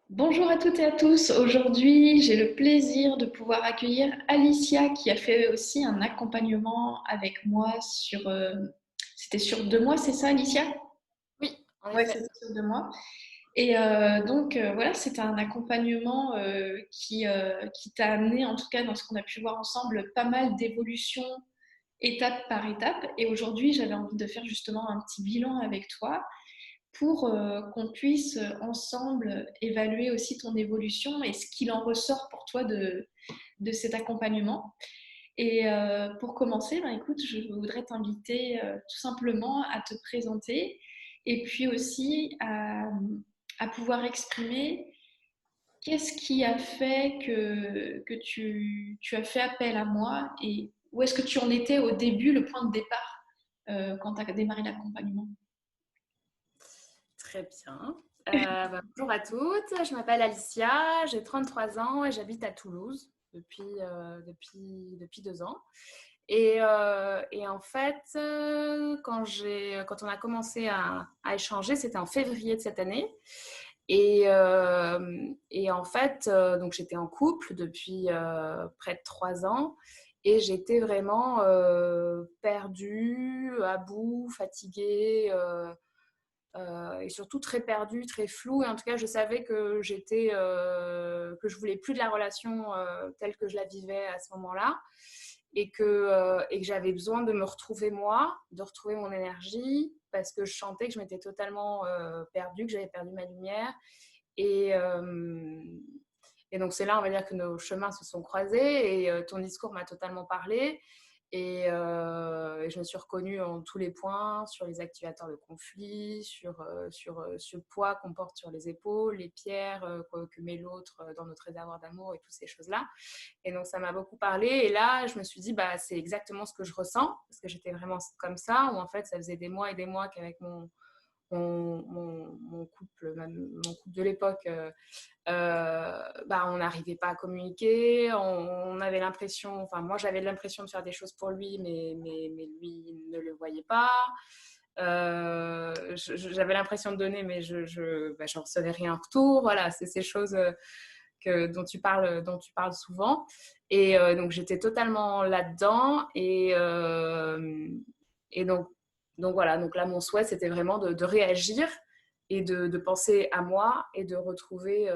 Bonjour à toutes et à tous. Aujourd'hui, j'ai le plaisir de pouvoir accueillir Alicia qui a fait aussi un accompagnement avec moi c'était sur 2 mois, c'est ça, Alicia? Oui, en Ouais, effet. c'était sur 2 mois. Voilà, c'était un accompagnement qui t'a amené, en tout cas dans ce qu'on a pu voir ensemble, pas mal d'évolutions étape par étape. Et aujourd'hui, j'avais envie de faire justement un petit bilan avec toi pour qu'on puisse ensemble évaluer aussi ton évolution et ce qu'il en ressort pour toi de cet accompagnement. Et pour commencer, ben, écoute, je voudrais t'inviter tout simplement à te présenter et puis aussi à pouvoir exprimer qu'est-ce qui a fait que tu as fait appel à moi et où est-ce que tu en étais au début, le point de départ quand tu as démarré l'accompagnement. Très bien. Bonjour à toutes, je m'appelle Alicia, j'ai 33 ans et j'habite à Toulouse depuis 2 ans. Et en fait, quand on a commencé à échanger, c'était en février de cette année. Et en fait, donc j'étais en couple depuis près de 3 ans et j'étais vraiment perdue, à bout, fatiguée. Et surtout très perdue, très floue. Et en tout cas, je savais que que je voulais plus de la relation telle que je la vivais à ce moment-là, et que j'avais besoin de me retrouver moi, de retrouver mon énergie, parce que je sentais que je m'étais totalement perdue, que j'avais perdu ma lumière. Et, euh, et donc c'est là, on va dire, que nos chemins se sont croisés et ton discours m'a totalement parlé. Et je me suis reconnue en tous les points, sur les activateurs de conflit, sur ce poids qu'on porte sur les épaules, les pierres que met l'autre dans notre réservoir d'amour et toutes ces choses-là. Et donc ça m'a beaucoup parlé. Et là, je me suis dit, bah, c'est exactement ce que je ressens, parce que j'étais vraiment comme ça, où en fait, ça faisait des mois et des mois qu'avec mon couple, mon couple de l'époque, bah, on n'arrivait pas à communiquer. On avait l'impression, enfin moi j'avais l'impression de faire des choses pour lui, mais lui ne le voyait pas. J'avais l'impression de donner, mais bah, je recevais rien en retour. Voilà, c'est ces choses dont tu parles souvent. Et donc j'étais totalement là-dedans. Et donc voilà, donc là mon souhait c'était vraiment de réagir et de penser à moi et de retrouver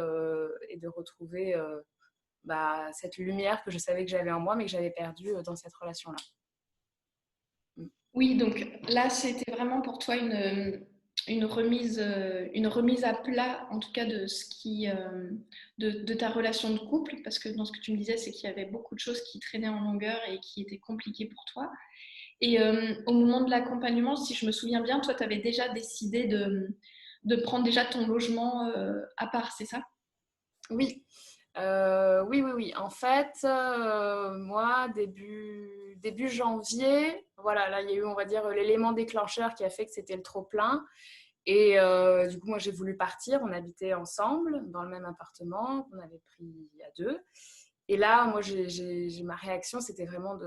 bah, cette lumière que je savais que j'avais en moi mais que j'avais perdue dans cette relation-là. Oui, donc là, c'était vraiment pour toi une remise à plat, en tout cas de ta relation de couple, parce que dans ce que tu me disais, c'est qu'il y avait beaucoup de choses qui traînaient en longueur et qui étaient compliquées pour toi. Et au moment de l'accompagnement, si je me souviens bien, toi, tu avais déjà décidé de prendre déjà ton logement à part, c'est ça? Oui, oui, oui, oui. En fait, moi, début janvier, voilà, là, il y a eu, on va dire, l'élément déclencheur qui a fait que c'était le trop-plein. Et du coup, moi, j'ai voulu partir. On habitait ensemble dans le même appartement qu'on avait pris à deux. Et là, moi, ma réaction, c'était vraiment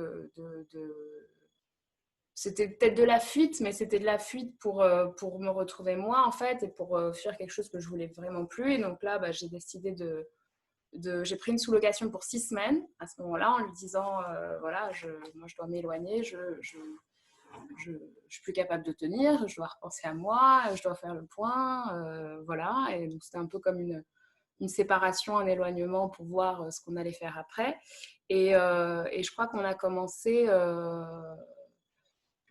c'était peut-être de la fuite, mais c'était de la fuite pour me retrouver moi, en fait, et pour faire quelque chose que je voulais vraiment plus. Et donc là, bah, j'ai décidé j'ai pris une sous-location pour 6 semaines à ce moment-là en lui disant voilà, moi je dois m'éloigner, je, je suis plus capable de tenir, je dois repenser à moi, je dois faire le point, voilà. Et donc c'était un peu comme une séparation, un éloignement pour voir ce qu'on allait faire après. Et je crois qu'on a commencé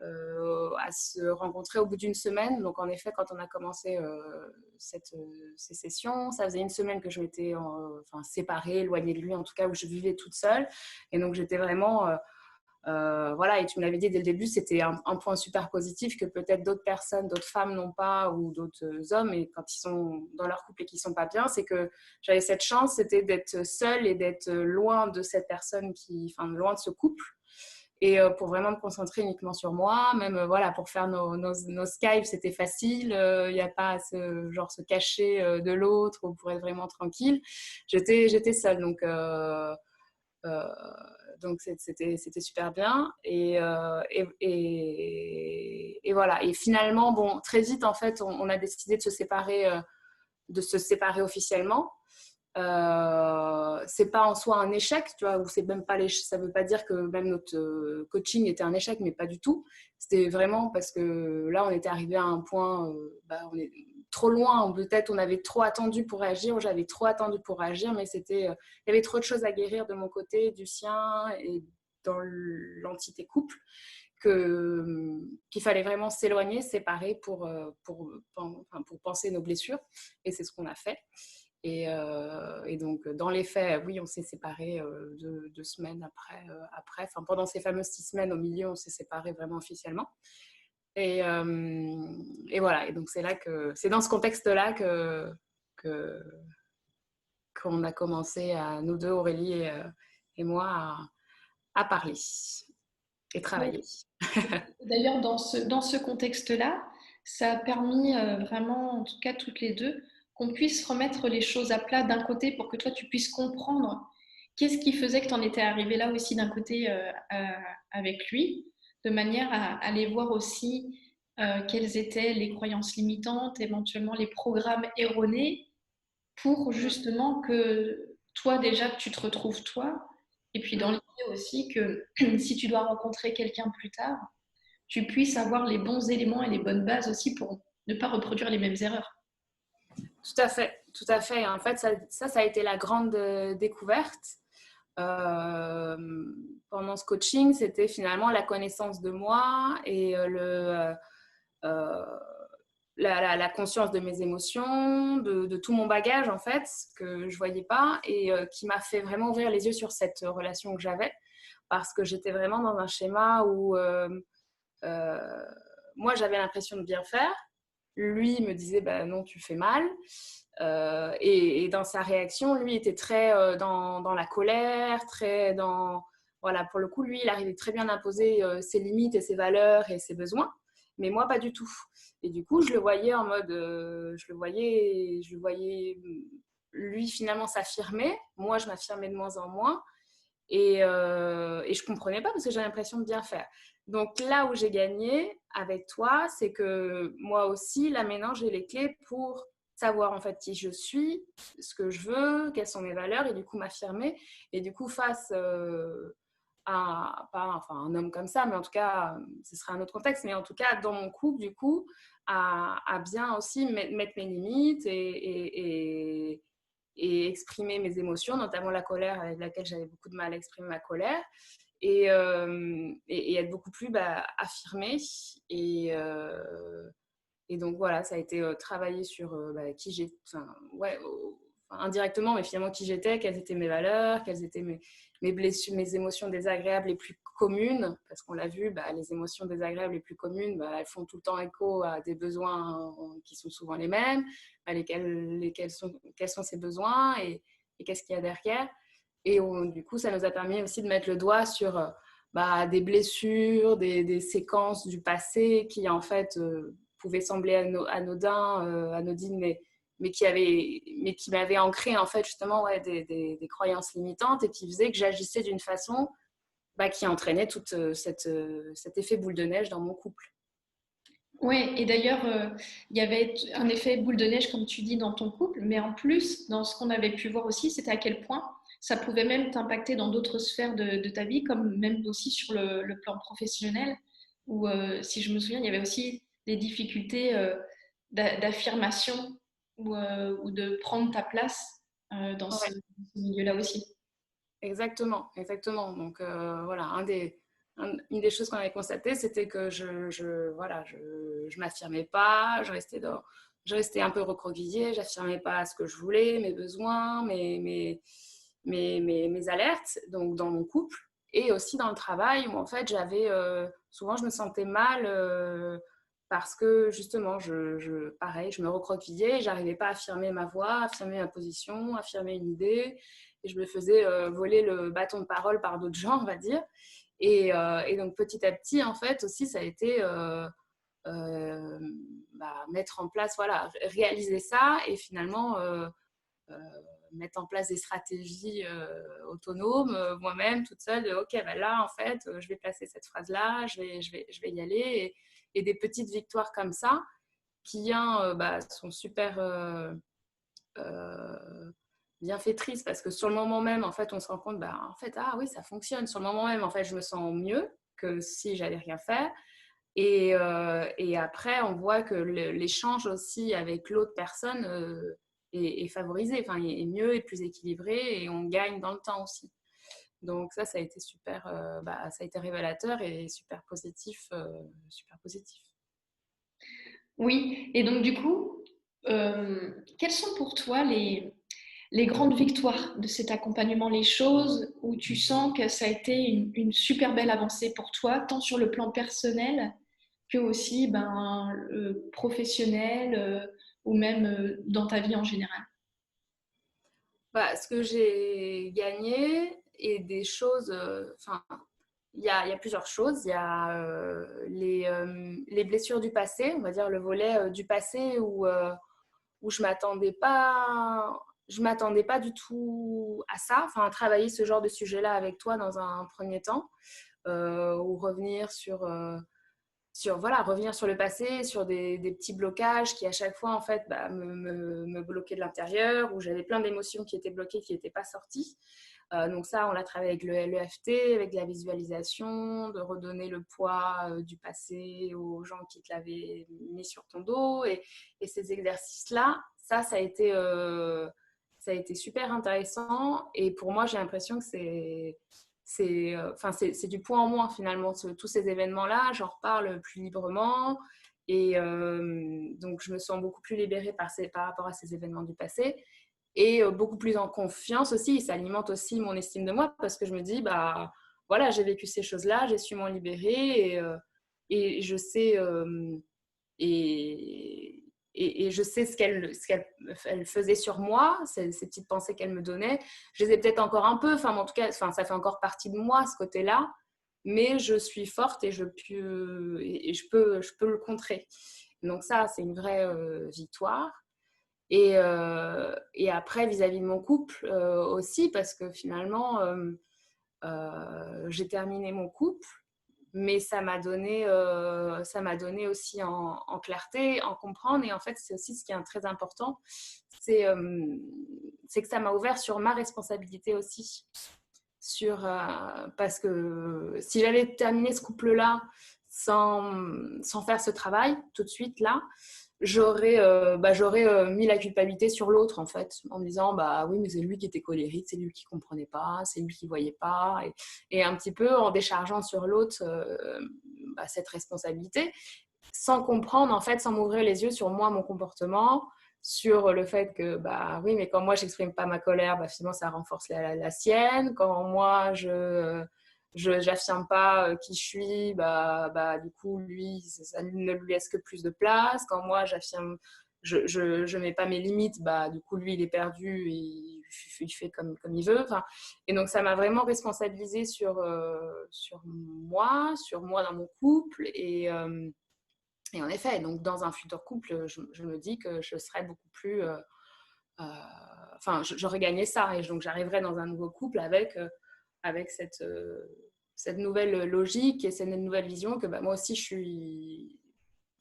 à se rencontrer au bout d'une semaine. Donc en effet, quand on a commencé ces sessions, ça faisait une semaine que je m'étais séparée, éloignée de lui, en tout cas où je vivais toute seule. Et donc j'étais vraiment voilà, et tu me l'avais dit dès le début, c'était un point super positif que peut-être d'autres personnes, d'autres femmes n'ont pas, ou d'autres hommes, et quand ils sont dans leur couple et qu'ils sont pas bien, c'est que j'avais cette chance, c'était d'être seule et d'être loin de cette personne loin de ce couple. Et pour vraiment me concentrer uniquement sur moi, même voilà, pour faire nos Skype, c'était facile. Il n'y a pas à se cacher de l'autre ou pour être vraiment tranquille. J'étais seule, euh, donc c'était super bien. Et voilà. Et finalement, bon, très vite, en fait, on a décidé de se séparer de se séparer officiellement. C'est pas en soi un échec, tu vois, ou c'est même pas ça veut pas dire que même notre coaching était un échec, mais pas du tout. C'était vraiment parce que là, on était arrivé à un point, on est trop loin, peut-être on avait trop attendu pour agir, ou j'avais trop attendu pour agir, mais il y avait trop de choses à guérir de mon côté, du sien et dans l'entité couple, qu'il fallait vraiment s'éloigner, séparer pour penser nos blessures, et c'est ce qu'on a fait. Et donc, dans les faits, oui, on s'est séparés 2 semaines après. Enfin, pendant ces fameuses 6 semaines, au milieu, on s'est séparés vraiment officiellement. Et voilà. Et donc, c'est dans ce contexte-là qu'on a commencé, nous deux, Aurélie et moi, à parler et Oui. travailler. D'ailleurs, dans ce contexte-là, ça a permis vraiment, en tout cas toutes les deux, qu'on puisse remettre les choses à plat d'un côté pour que toi, tu puisses comprendre qu'est-ce qui faisait que tu en étais arrivé là aussi d'un côté avec lui, de manière à aller voir aussi quelles étaient les croyances limitantes, éventuellement les programmes erronés, pour justement que toi déjà, tu te retrouves toi, et puis dans l'idée aussi que si tu dois rencontrer quelqu'un plus tard, tu puisses avoir les bons éléments et les bonnes bases aussi pour ne pas reproduire les mêmes erreurs. Tout à fait, tout à fait. En fait, ça a été la grande découverte. Euh, Pendant ce coaching, c'était finalement la connaissance de moi et la conscience de mes émotions, de tout mon bagage en fait, que je voyais pas et qui m'a fait vraiment ouvrir les yeux sur cette relation que j'avais, parce que j'étais vraiment dans un schéma où euh, moi j'avais l'impression de bien faire, lui me disait bah, non tu fais mal. Et dans sa réaction, lui était très dans la colère, très dans... Voilà, pour le coup, lui, il arrivait très bien à imposer ses limites et ses valeurs et ses besoins, mais moi, pas du tout. Et du coup, je le voyais en mode... je le voyais, lui, finalement, s'affirmer. Moi, je m'affirmais de moins en moins. Et je comprenais pas parce que j'avais l'impression de bien faire. Donc là où j'ai gagné avec toi, c'est que moi aussi, là maintenant, j'ai les clés pour savoir en fait qui je suis, ce que je veux, quelles sont mes valeurs et du coup m'affirmer. Et du coup, face à, pas enfin, un homme comme ça, mais en tout cas, ce serait un autre contexte, mais en tout cas, dans mon couple, du coup, à bien aussi mettre mes limites et exprimer mes émotions, notamment la colère avec laquelle j'avais beaucoup de mal à exprimer ma colère, et être beaucoup plus affirmée. Et donc voilà, ça a été travailler sur qui j'étais, indirectement, mais finalement qui j'étais, quelles étaient mes valeurs, quelles étaient mes blessures, mes émotions désagréables les plus communes, parce qu'on l'a vu, les émotions désagréables les plus communes, elles font tout le temps écho à des besoins qui sont souvent les mêmes, quels sont ces besoins et qu'est-ce qu'il y a derrière. Et du coup, ça nous a permis aussi de mettre le doigt sur des blessures, des séquences du passé qui en fait pouvaient sembler anodines, mais qui m'avaient ancré en fait justement des croyances limitantes et qui faisaient que j'agissais d'une façon qui entraînait tout cet effet boule de neige dans mon couple. Oui, et d'ailleurs, il y avait un effet boule de neige, comme tu dis, dans ton couple, mais en plus, dans ce qu'on avait pu voir aussi, c'était à quel point ça pouvait même t'impacter dans d'autres sphères de ta vie, comme même aussi sur le plan professionnel, où, si je me souviens, il y avait aussi des difficultés d'affirmation ou de prendre ta place dans Ouais, ce milieu-là aussi. exactement, exactement. Donc voilà, une des choses qu'on avait constatées, c'était que je m'affirmais pas, je restais un peu recroquevillée, j'affirmais pas ce que je voulais, mes besoins, mes alertes, donc dans mon couple et aussi dans le travail où en fait souvent je me sentais mal parce que justement pareil, je me recroquevillais, j'arrivais pas à affirmer ma voix, affirmer ma position, affirmer une idée et je me faisais voler le bâton de parole par d'autres gens, on va dire. Et donc petit à petit, en fait, aussi, ça a été mettre en place, voilà, réaliser ça et finalement euh, mettre en place des stratégies autonomes, moi-même, toute seule, de OK, là, en fait, je vais placer cette phrase-là, je vais y aller. Et des petites victoires comme ça qui, sont super bienfaitrice parce que sur le moment même, en fait, on se rend compte, bah, en fait, ah oui, ça fonctionne. Sur le moment même, en fait, je me sens mieux que si j'allais rien faire. Et après, on voit que l'échange aussi avec l'autre personne est favorisé, enfin, est mieux, est plus équilibré et on gagne dans le temps aussi. Donc ça a été super, ça a été révélateur et super positif, super positif. Oui, et donc du coup, quelles sont pour toi les grandes victoires de cet accompagnement, les choses où tu sens que ça a été une super belle avancée pour toi, tant sur le plan personnel que aussi professionnel ou même dans ta vie en général? Ce que j'ai gagné et des choses, il y a plusieurs choses. Il y a les blessures du passé, on va dire le volet du passé où je m'attendais pas du tout à ça, enfin à travailler ce genre de sujet-là avec toi dans un premier temps, ou revenir sur le passé, sur des petits blocages qui à chaque fois en fait me bloquaient de l'intérieur, où j'avais plein d'émotions qui étaient bloquées, qui n'étaient pas sorties. Donc ça, on l'a travaillé avec le l'EFT, avec la visualisation, de redonner le poids du passé aux gens qui te l'avaient mis sur ton dos. Et ces exercices-là, ça a été super intéressant. Et pour moi, j'ai l'impression que c'est du poids en moins finalement. Tous ces événements-là, j'en reparle plus librement. Et donc, je me sens beaucoup plus libérée par rapport à ces événements du passé et beaucoup plus en confiance aussi. Ça alimente aussi mon estime de moi parce que je me dis, bah voilà, j'ai vécu ces choses-là, j'ai su m'en libérer et je sais et, et je sais ce qu'elle faisait sur moi, ces petites pensées qu'elle me donnait. Je les ai peut-être encore un peu, en tout cas, ça fait encore partie de moi ce côté-là, mais je suis forte et je peux le contrer. Donc ça, c'est une vraie victoire. Et après, vis-à-vis de mon couple aussi, parce que finalement, j'ai terminé mon couple, mais ça m'a donné aussi en clarté, en comprendre. Et en fait, c'est aussi ce qui est très important, c'est que ça m'a ouvert sur ma responsabilité aussi. Parce que si j'avais terminé ce couple-là sans faire ce travail tout de suite là, j'aurais mis la culpabilité sur l'autre en fait, en me disant bah oui mais c'est lui qui était colérique, c'est lui qui comprenait pas, c'est lui qui voyait pas, et un petit peu en déchargeant sur l'autre cette responsabilité, sans comprendre en fait, sans m'ouvrir les yeux sur moi, mon comportement, sur le fait que bah oui mais quand moi j'exprime pas ma colère, bah finalement ça renforce la sienne. Quand moi je j'affirme pas qui je suis, du coup lui ça ne lui laisse que plus de place. Quand moi j'affirme, je mets pas mes limites, bah du coup lui il est perdu et il fait comme il veut. Enfin, et donc ça m'a vraiment responsabilisée sur moi dans mon couple. Et en effet, donc dans un futur couple, je me dis que je serais beaucoup plus j'aurais gagné ça, et donc j'arriverai dans un nouveau couple avec cette nouvelle logique et cette nouvelle vision que moi aussi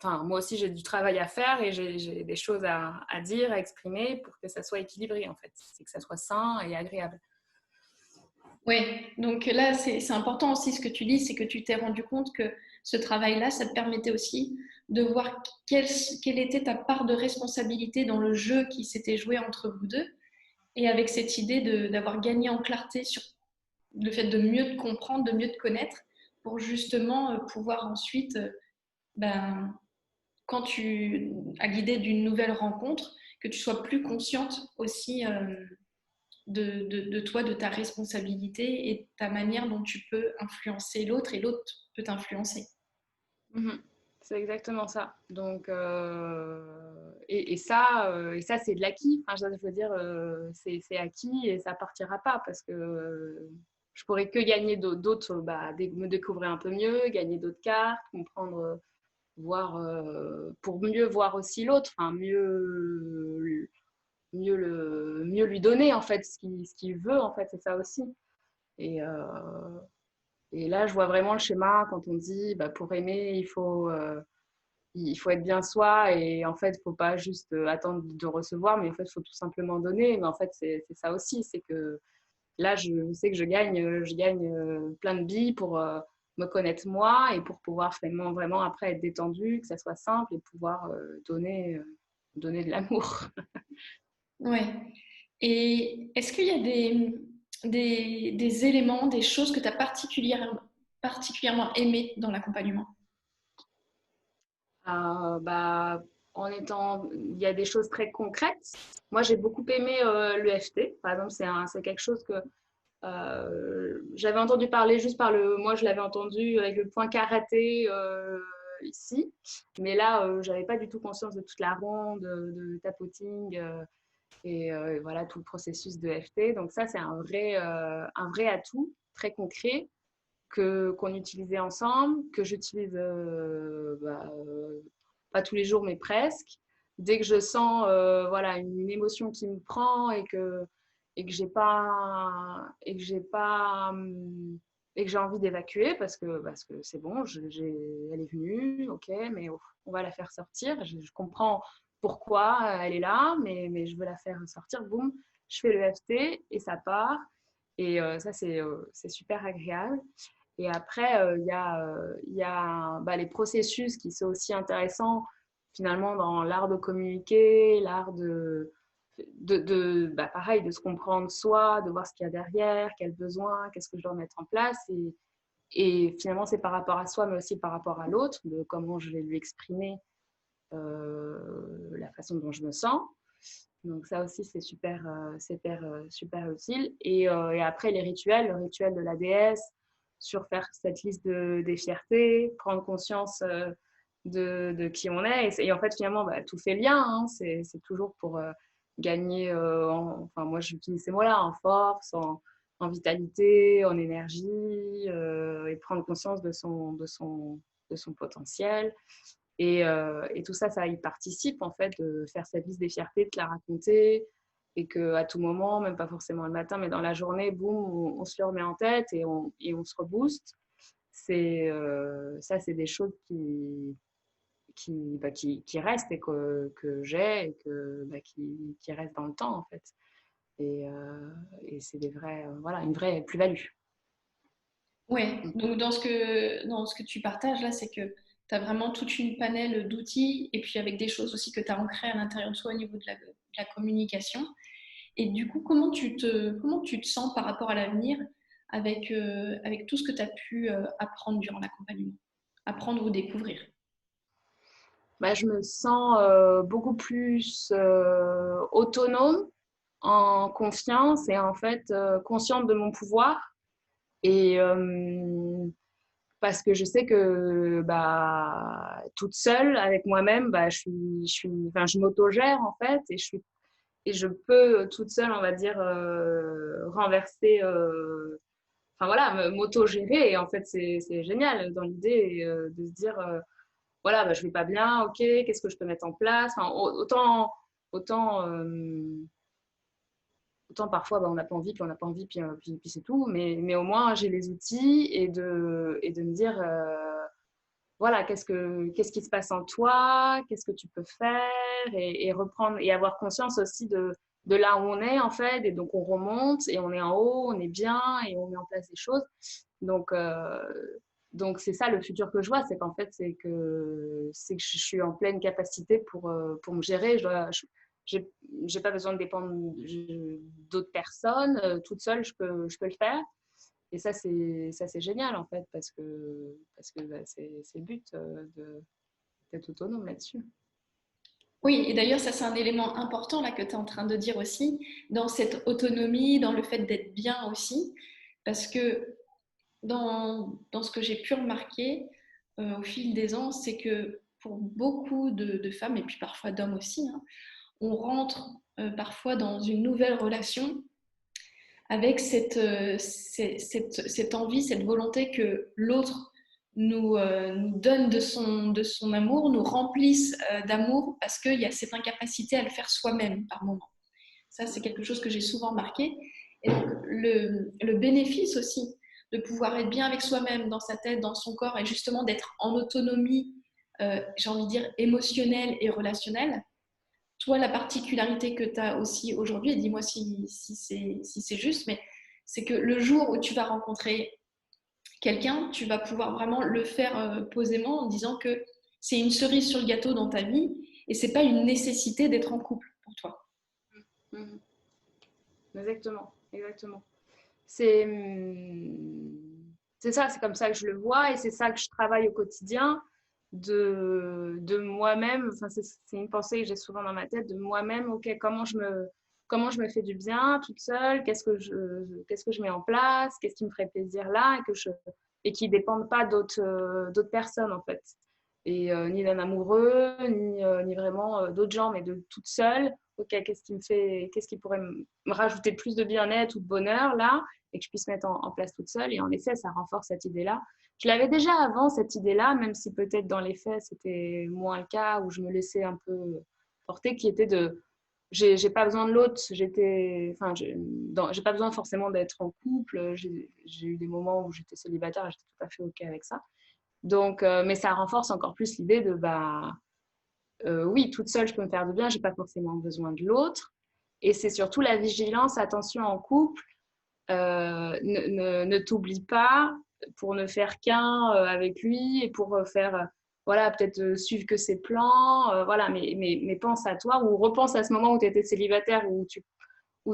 moi aussi j'ai du travail à faire et j'ai des choses à dire, à exprimer pour que ça soit équilibré en fait, c'est que ça soit sain et agréable. Oui, donc là, c'est important aussi ce que tu dis, c'est que tu t'es rendu compte que ce travail-là, ça te permettait aussi de voir quelle était ta part de responsabilité dans le jeu qui s'était joué entre vous deux. Et avec cette idée d'avoir gagné en clarté sur le fait de mieux te comprendre, de mieux te connaître, pour justement pouvoir ensuite, ben, à l'idée d'une nouvelle rencontre, que tu sois plus consciente aussi de toi, de ta responsabilité et de ta manière dont tu peux influencer l'autre et l'autre peut t'influencer. Mmh. C'est exactement ça. Donc, et ça, c'est de l'acquis. Enfin, je veux dire, c'est acquis et ça partira pas parce que je pourrais que gagner d'autres, me découvrir un peu mieux, gagner d'autres cartes, comprendre, voir, pour mieux voir aussi l'autre, enfin, mieux lui donner en fait ce qu'il veut en fait, c'est ça aussi. Et, et là, je vois vraiment le schéma quand on dit pour aimer, il faut il faut être bien soi et en fait, il ne faut pas juste attendre de recevoir, mais en fait, il faut tout simplement donner. Mais en fait, c'est ça aussi, c'est que là, je sais que je gagne plein de billes pour me connaître moi et pour pouvoir vraiment, vraiment après être détendue, que ça soit simple et pouvoir donner de l'amour. Ouais. Et est-ce qu'il y a des éléments, des choses que tu as particulièrement aimées dans l'accompagnement? Bah, il y a des choses très concrètes. Moi, j'ai beaucoup aimé l'EFT. Par exemple, c'est quelque chose que j'avais entendu parler juste moi, je l'avais entendu avec le point karaté ici. Mais là, j'avais pas du tout conscience de toute la ronde, de tapoting et voilà, tout le processus de EFT. Donc ça, c'est un vrai atout très concret qu'on utilisait ensemble, que j'utilise pas tous les jours, mais presque. Dès que je sens voilà, une émotion qui me prend et que j'ai pas et que j'ai envie d'évacuer parce que c'est bon, elle est venue, ok, mais on va la faire sortir. Je comprends pourquoi elle est là, mais je veux la faire sortir. Boum, je fais le FT et ça part. Et ça, c'est super agréable. Et après, il y a bah, les processus qui sont aussi intéressants finalement dans l'art de communiquer, l'art bah, pareil, de se comprendre soi, de voir ce qu'il y a derrière, quels besoins, qu'est-ce que je dois mettre en place. Et finalement, c'est par rapport à soi, mais aussi par rapport à l'autre, de comment je vais lui exprimer la façon dont je me sens. Donc ça aussi, c'est super utile. Et après, le rituel de la déesse, sur faire cette liste des fiertés, prendre conscience de qui on est. Et en fait, finalement, bah, tout fait lien. Hein. C'est toujours pour gagner, enfin moi j'utilise ces mots-là, en force, en vitalité, en énergie, et prendre conscience de son potentiel. Et tout ça, ça y participe en fait de faire cette liste des fiertés, de la raconter et qu'à tout moment, même pas forcément le matin, mais dans la journée, boum, on se le remet en tête et on se rebooste. Ça, c'est des choses qui restent et que j'ai et qui restent dans le temps en fait. Et c'est voilà, une vraie plus-value. Ouais, donc dans ce que tu partages là, c'est que tu as vraiment toute une panel d'outils et puis avec des choses aussi que tu as ancrées à l'intérieur de toi au niveau de la communication. Et du coup, comment tu te sens par rapport à l'avenir avec tout ce que tu as pu apprendre durant l'accompagnement, apprendre ou découvrir? Bah, je me sens beaucoup plus autonome, en confiance et en fait consciente de mon pouvoir. Et parce que je sais que bah, toute seule avec moi-même, bah, enfin, je m'autogère en fait et je peux toute seule, on va dire, renverser, enfin voilà, m'autogérer. Et en fait, c'est génial dans l'idée de se dire, voilà, bah, je vais pas bien, ok, qu'est-ce que je peux mettre en place? Enfin, autant autant parfois, bah, on n'a pas envie, puis on n'a pas envie, puis c'est tout. Mais au moins, j'ai les outils et de me dire, voilà, qu'est-ce qui se passe en toi, qu'est-ce que tu peux faire et reprendre et avoir conscience aussi de là où on est, en fait. Et donc, on remonte et on est en haut, on est bien et on met en place des choses. Donc, c'est ça le futur que je vois, c'est qu'en fait, c'est que je suis en pleine capacité pour me gérer. J'ai j'ai pas besoin de dépendre d'autres personnes. Toute seule, je peux le faire. Et ça, c'est génial en fait, parce que bah, c'est le but d'être autonome là-dessus. Oui, et d'ailleurs, ça c'est un élément important là que tu es en train de dire aussi, dans cette autonomie, dans le fait d'être bien aussi, parce que dans ce que j'ai pu remarquer au fil des ans, c'est que pour beaucoup de femmes, et puis parfois d'hommes aussi, hein, on rentre parfois dans une nouvelle relation avec cette envie, cette volonté que l'autre nous donne de son amour, nous remplisse d'amour parce qu'il y a cette incapacité à le faire soi-même par moment. Ça, c'est quelque chose que j'ai souvent remarqué. Et donc, le bénéfice aussi de pouvoir être bien avec soi-même, dans sa tête, dans son corps, et justement d'être en autonomie j'ai envie de dire, émotionnelle et relationnelle. Toi, la particularité que tu as aussi aujourd'hui, et dis-moi si c'est juste, mais c'est que le jour où tu vas rencontrer quelqu'un, tu vas pouvoir vraiment le faire posément en disant que c'est une cerise sur le gâteau dans ta vie et c'est pas une nécessité d'être en couple pour toi. Mhm. Exactement, exactement. C'est ça, c'est comme ça que je le vois et c'est ça que je travaille au quotidien de moi-même. Enfin, c'est une pensée que j'ai souvent dans ma tête de moi-même. Ok, comment je me fais du bien toute seule? Qu'est-ce que je mets en place? Qu'est-ce qui me ferait plaisir là et qui ne dépendent pas d'autres personnes en fait. Et ni d'un amoureux, ni vraiment d'autres gens, mais de toute seule. Ok, qu'est-ce qui pourrait me rajouter plus de bien-être ou de bonheur là? Et que je puisse mettre en place toute seule. Et en effet, ça renforce cette idée-là. Je l'avais déjà avant, cette idée-là, même si peut-être dans les faits, c'était moins le cas, où je me laissais un peu porter, qui était de j'ai pas besoin de l'autre, j'ai pas besoin forcément d'être en couple. J'ai eu des moments où j'étais célibataire, j'étais tout à fait OK avec ça. Donc, mais ça renforce encore plus l'idée de oui, toute seule, je peux me faire du bien, j'ai pas forcément besoin de l'autre. Et c'est surtout la vigilance, attention en couple, ne t'oublie pas pour ne faire qu'un avec lui et pour faire, voilà, peut-être suivre que ses plans, voilà, mais pense à toi ou repense à ce moment où tu étais célibataire, où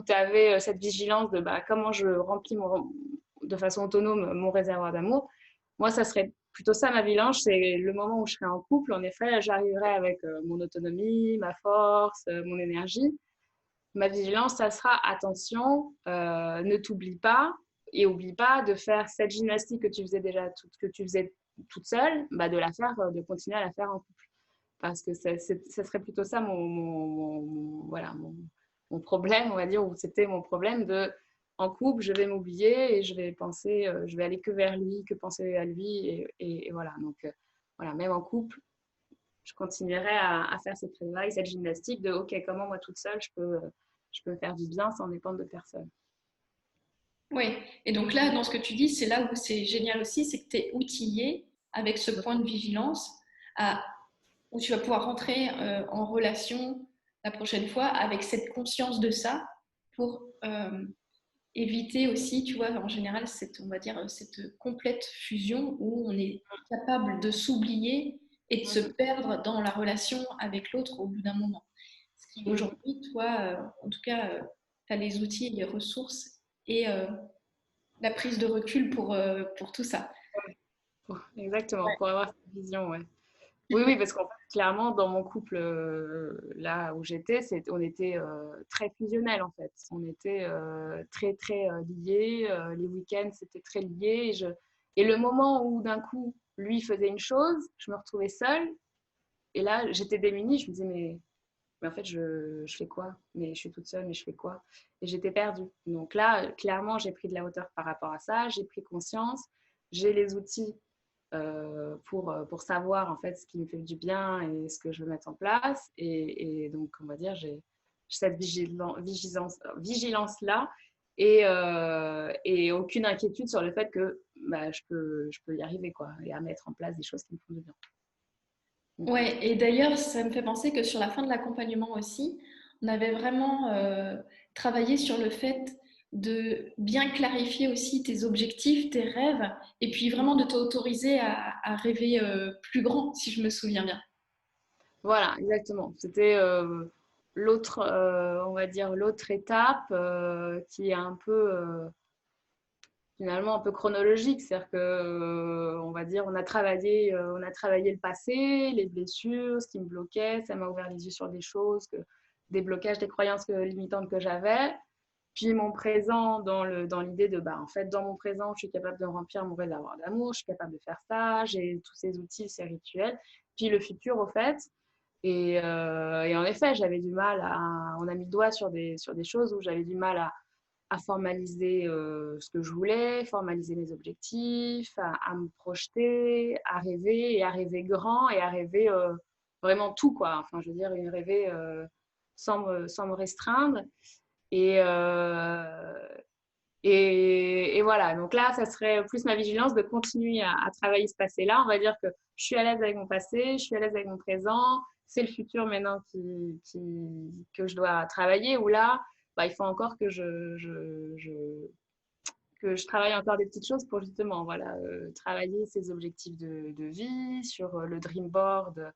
tu avais cette vigilance de comment je remplis de façon autonome mon réservoir d'amour. Moi, ça serait plutôt ça ma vigilance, c'est le moment où je serai en couple. En effet, j'arriverai avec mon autonomie, ma force, mon énergie. Ma vigilance, ça sera attention, ne t'oublie pas et oublie pas de faire cette gymnastique que tu faisais que tu faisais toute seule, de la faire, de continuer à la faire en couple. Parce que ça serait plutôt ça voilà, mon problème, on va dire, ou c'était mon problème de en couple, je vais m'oublier et je vais penser, je vais aller que vers lui, que penser à lui, et voilà. Donc, voilà, même en couple, je continuerai à faire ce travail, cette gymnastique de OK, comment moi toute seule je peux me faire du bien sans dépendre de personne. Oui, et donc là, dans ce que tu dis, c'est là où c'est génial aussi, c'est que tu es outillé avec ce point de vigilance à, où tu vas pouvoir rentrer en relation la prochaine fois avec cette conscience de ça pour éviter aussi, tu vois, en général, on va dire, cette complète fusion où on est capable de s'oublier et de se Mhm. perdre dans la relation avec l'autre au bout d'un moment. Ce qui Mhm. aujourd'hui, toi, en tout cas, tu as les outils, les ressources et la prise de recul pour tout ça. Exactement, pour avoir cette vision, ouais. Oui, oui, parce qu'en fait, clairement, dans mon couple, là où j'étais, on était très fusionnels, en fait. On était très, très liés. Les week-ends, c'était très lié. Et le moment où, d'un coup, lui faisait une chose, je me retrouvais seule. Et là, j'étais démunie. Je me disais, mais en fait, je fais quoi? Mais je suis toute seule, mais je fais quoi? Et j'étais perdue. Donc là, clairement, j'ai pris de la hauteur par rapport à ça. J'ai pris conscience. J'ai les outils pour savoir en fait ce qui me fait du bien et ce que je veux mettre en place. Et donc, on va dire, j'ai cette vigilance là et aucune inquiétude sur le fait que je peux y arriver quoi, et à mettre en place des choses qui me font du bien. Ouais, et d'ailleurs, ça me fait penser que sur la fin de l'accompagnement aussi, on avait vraiment travaillé sur le fait de bien clarifier aussi tes objectifs, tes rêves, et puis vraiment de t'autoriser à rêver plus grand, si je me souviens bien. Voilà, exactement. C'était l'autre, on va dire, l'autre étape qui est un peu finalement un peu chronologique, c'est-à-dire que on va dire on a travaillé le passé, les blessures, ce qui me bloquait, ça m'a ouvert les yeux sur des choses, des blocages, des croyances limitantes que j'avais. Puis mon présent dans l'idée de en fait dans mon présent, je suis capable de remplir mon réservoir d'amour, je suis capable de faire ça, j'ai tous ces outils, ces rituels. Puis le futur au fait. Et en effet, j'avais du mal on a mis le doigt sur des choses où j'avais du mal à formaliser ce que je voulais, formaliser mes objectifs, à me projeter, et à rêver grand et à rêver vraiment tout, quoi. Enfin, je veux dire, rêver sans me restreindre. Et, euh, et voilà, donc là, ça serait plus ma vigilance de continuer à travailler ce passé-là. On va dire que je suis à l'aise avec mon passé, je suis à l'aise avec mon présent. C'est le futur maintenant que je dois travailler. Ou là, bah, il faut encore que je travaille encore des petites choses pour justement voilà, travailler ces objectifs de vie, le dream board,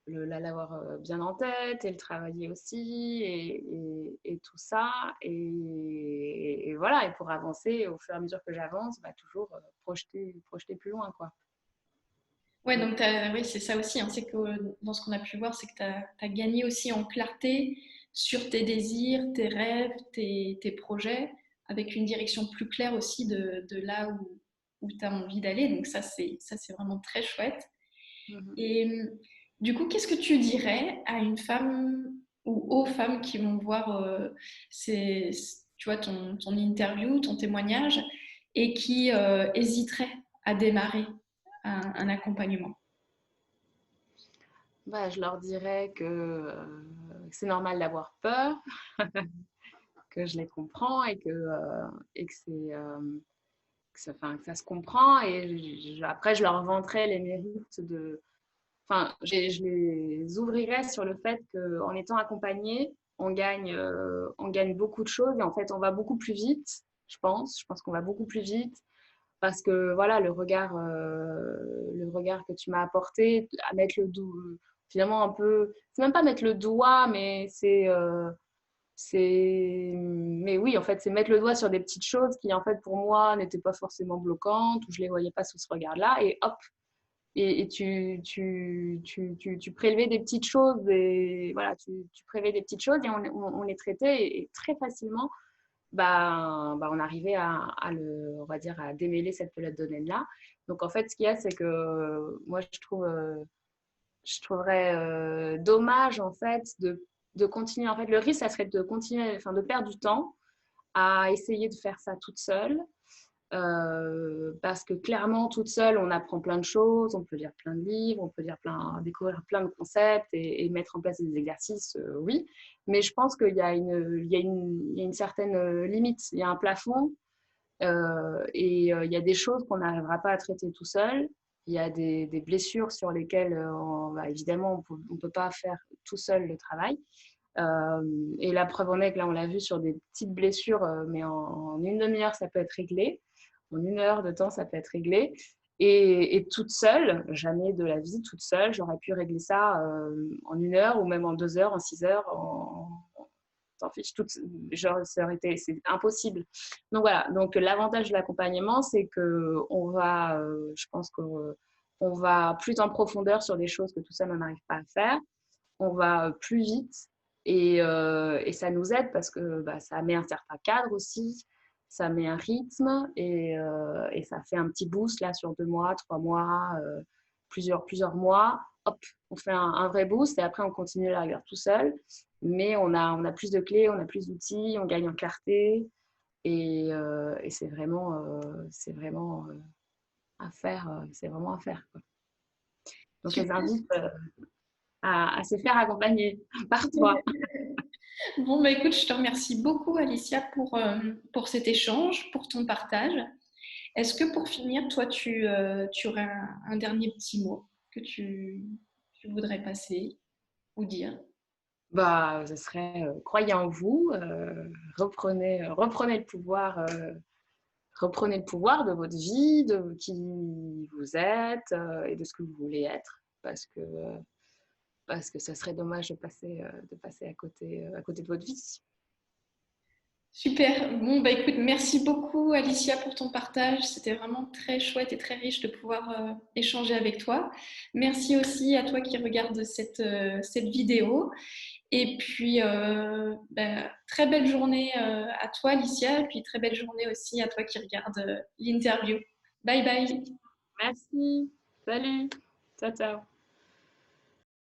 l'avoir bien en tête et le travailler aussi et tout ça. Et voilà, et pour avancer, au fur et à mesure que j'avance, bah, toujours projeter plus loin, quoi. Ouais, donc oui, c'est ça aussi, hein, c'est que dans ce qu'on a pu voir, c'est que tu as gagné aussi en clarté sur tes désirs, tes rêves, tes projets, avec une direction plus claire aussi de là où tu as envie d'aller. Donc ça, c'est vraiment très chouette. Mhm. Et du coup, qu'est-ce que tu dirais à une femme ou aux femmes qui vont voir ces- tu vois, ton interview, ton témoignage, et qui hésiteraient à démarrer un accompagnement? Bah, je leur dirais que c'est normal d'avoir peur, que je les comprends et que ça se comprend. Et après, je leur vanterai les mérites de. Enfin, je les ouvrirai sur le fait qu'en étant accompagné, on gagne beaucoup de choses et en fait, on va beaucoup plus vite, je pense. Je pense qu'on va beaucoup plus vite parce que voilà, le regard que tu m'as apporté, à mettre le doigt, finalement un peu, c'est même pas mettre le doigt, mais mais oui, en fait, c'est mettre le doigt sur des petites choses qui, en fait, pour moi, n'étaient pas forcément bloquantes ou je les voyais pas sous ce regard-là. Et hop, et tu prélevais des petites choses, voilà, tu prélevais des petites choses et on les traitait et très facilement, bah, on arrivait on va dire, à démêler cette pelette de laine-là. Donc, en fait, ce qu'il y a, c'est que moi, je trouverais dommage, en fait, de continuer. En fait, le risque, ça serait de continuer, enfin, de perdre du temps à essayer de faire ça toute seule. Parce que clairement, toute seule, on apprend plein de choses, on peut lire plein de livres, on peut découvrir plein de concepts et mettre en place des exercices, oui. Mais je pense qu'il y a il y a une certaine limite, il y a un plafond il y a des choses qu'on n'arrivera pas à traiter tout seul. Il y a des blessures sur lesquelles, bah, évidemment, on ne peut pas faire tout seul le travail. Et la preuve en est que là, on l'a vu sur des petites blessures, mais en une demi-heure, ça peut être réglé. En une heure de temps, ça peut être réglé. Et toute seule, jamais de la vie, toute seule, j'aurais pu régler ça en une heure ou même en 2 heures, en 6 heures, t'en fiches, genre, c'est impossible. Donc voilà, donc l'avantage de l'accompagnement, c'est que je pense qu'on va plus en profondeur sur des choses que tout seul on n'arrive pas à faire. On va plus vite et ça nous aide parce que bah, ça met un certain cadre aussi, ça met un rythme et ça fait un petit boost là sur 2 mois, 3 mois, plusieurs mois. Hop, on fait un vrai boost et après on continue la rigueur tout seul. Mais on a plus de clés, on a plus d'outils, on gagne en clarté et c'est vraiment à faire. C'est vraiment à faire, quoi. Donc, je les Super. invite à se faire accompagner par toi. Bon, bah écoute, je te remercie beaucoup, Alicia, pour cet échange, pour ton partage. Est-ce que pour finir, toi, tu aurais un dernier petit mot que tu voudrais passer ou dire? Bah, ce serait croyez en vous, reprenez le pouvoir de votre vie, de qui vous êtes et de ce que vous voulez être, parce que ça serait dommage de passer à côté de votre vie. Super. Bon, bah écoute, merci beaucoup, Alicia, pour ton partage. C'était vraiment très chouette et très riche de pouvoir échanger avec toi. Merci aussi à toi qui regarde cette vidéo. Et puis, bah, très belle journée à toi, Alicia, et puis très belle journée aussi à toi qui regarde l'interview. Bye bye. Merci, salut, ciao ciao.